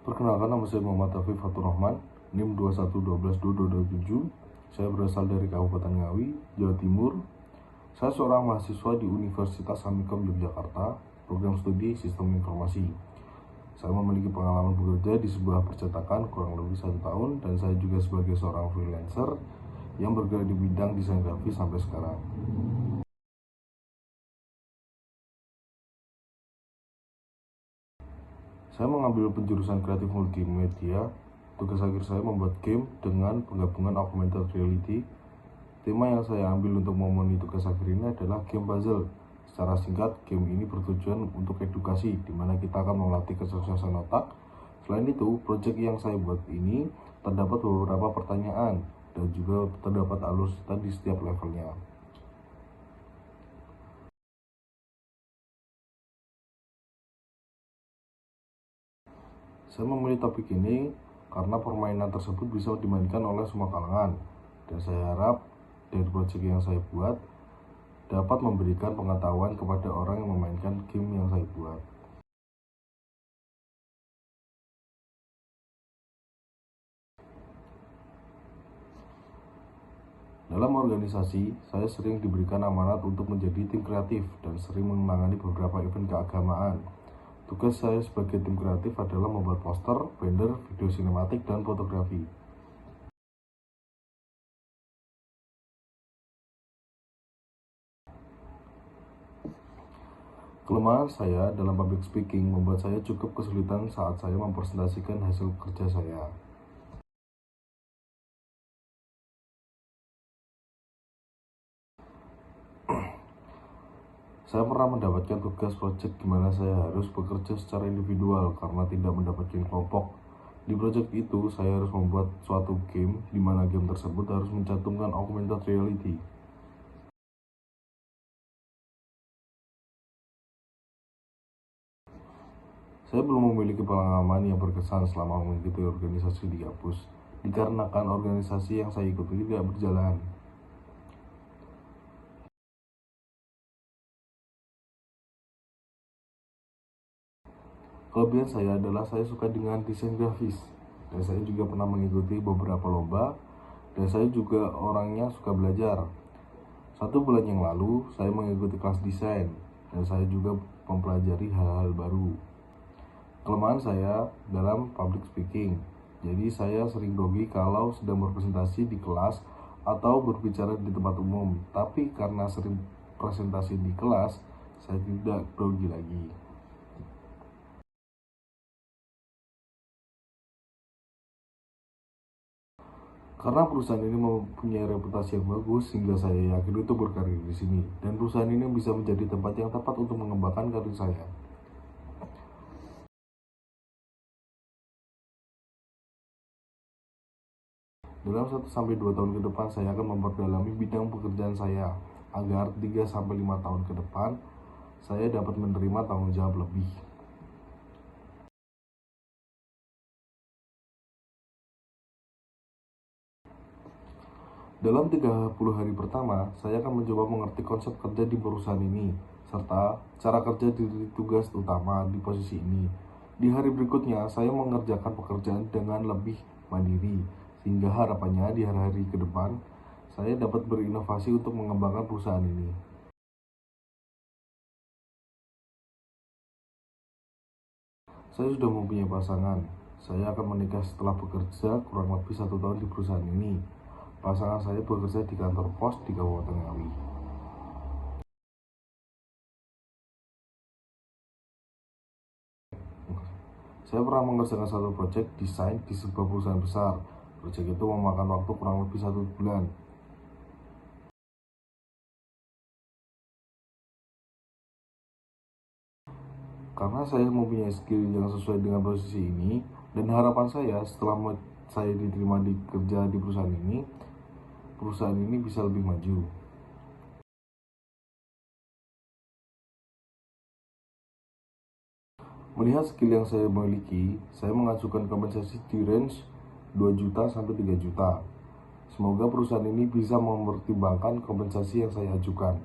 Perkenalkan, nama saya Muhammad Taufik Fatur Rahman, NIM 21122227. Saya berasal dari Kabupaten Ngawi, Jawa Timur. Saya seorang mahasiswa di Universitas Amikom Yogyakarta, program studi Sistem Informasi. Saya memiliki pengalaman bekerja di sebuah percetakan kurang lebih 1 tahun, dan saya juga sebagai seorang freelancer yang bergerak di bidang desain grafis sampai sekarang. Saya mengambil penjurusan kreatif multimedia. Tugas akhir saya membuat game dengan penggabungan augmented reality. Tema yang saya ambil untuk memenuhi tugas akhir ini adalah game puzzle. Secara singkat, game ini bertujuan untuk edukasi, di mana kita akan melatih kecerdasan otak. Selain itu, proyek yang saya buat ini terdapat beberapa pertanyaan dan juga terdapat alur cerita di setiap levelnya. Saya memilih topik ini karena permainan tersebut bisa dimainkan oleh semua kalangan, dan saya harap dari proyek yang saya buat dapat memberikan pengetahuan kepada orang yang memainkan game yang saya buat. Dalam organisasi, saya sering diberikan amanat untuk menjadi tim kreatif dan sering menangani beberapa event keagamaan. Tugas saya sebagai tim kreatif adalah membuat poster, banner, video sinematik, dan fotografi. Kelemahan saya dalam public speaking membuat saya cukup kesulitan saat saya mempresentasikan hasil kerja saya. Saya pernah mendapatkan tugas proyek di mana saya harus bekerja secara individual karena tidak mendapatkan kelompok. Di proyek itu, saya harus membuat suatu game di mana game tersebut harus mencantumkan augmented reality. Saya belum memiliki pengalaman yang berkesan selama mengikuti organisasi di kampus, dikarenakan organisasi yang saya ikuti tidak berjalan. Kelebihan saya adalah saya suka dengan desain grafis, dan saya juga pernah mengikuti beberapa lomba, dan saya juga orangnya suka belajar. 1 bulan yang lalu, saya mengikuti kelas desain, dan saya juga mempelajari hal-hal baru. Kelemahan saya dalam public speaking, jadi saya sering grogi kalau sedang berpresentasi di kelas atau berbicara di tempat umum. Tapi karena sering presentasi di kelas, saya tidak grogi lagi. Karena perusahaan ini mempunyai reputasi yang bagus, sehingga saya yakin untuk berkarir di sini. Dan perusahaan ini bisa menjadi tempat yang tepat untuk mengembangkan karir saya. Dalam 1-2 tahun ke depan, saya akan memperdalami bidang pekerjaan saya, agar 3-5 tahun ke depan, saya dapat menerima tanggung jawab lebih. Dalam 30 hari pertama, saya akan mencoba mengerti konsep kerja di perusahaan ini, serta cara kerja di tugas utama di posisi ini. Di hari berikutnya, saya mengerjakan pekerjaan dengan lebih mandiri, sehingga harapannya di hari-hari ke depan, saya dapat berinovasi untuk mengembangkan perusahaan ini. Saya sudah mempunyai pasangan. Saya akan menikah setelah bekerja kurang lebih 1 tahun di perusahaan ini. Pasangan saya bekerja di kantor pos di Kabupaten Ngawi. Saya pernah mengerjakan satu proyek desain di sebuah perusahaan besar. Proyek itu memakan waktu kurang lebih 1 bulan. Karena saya mempunyai skill yang sesuai dengan posisi ini, dan harapan saya setelah saya diterima di kerja di perusahaan ini bisa lebih maju. Melihat skill yang saya miliki, saya mengajukan kompensasi di range 2 juta sampai 3 juta. Semoga perusahaan ini bisa mempertimbangkan kompensasi yang saya ajukan.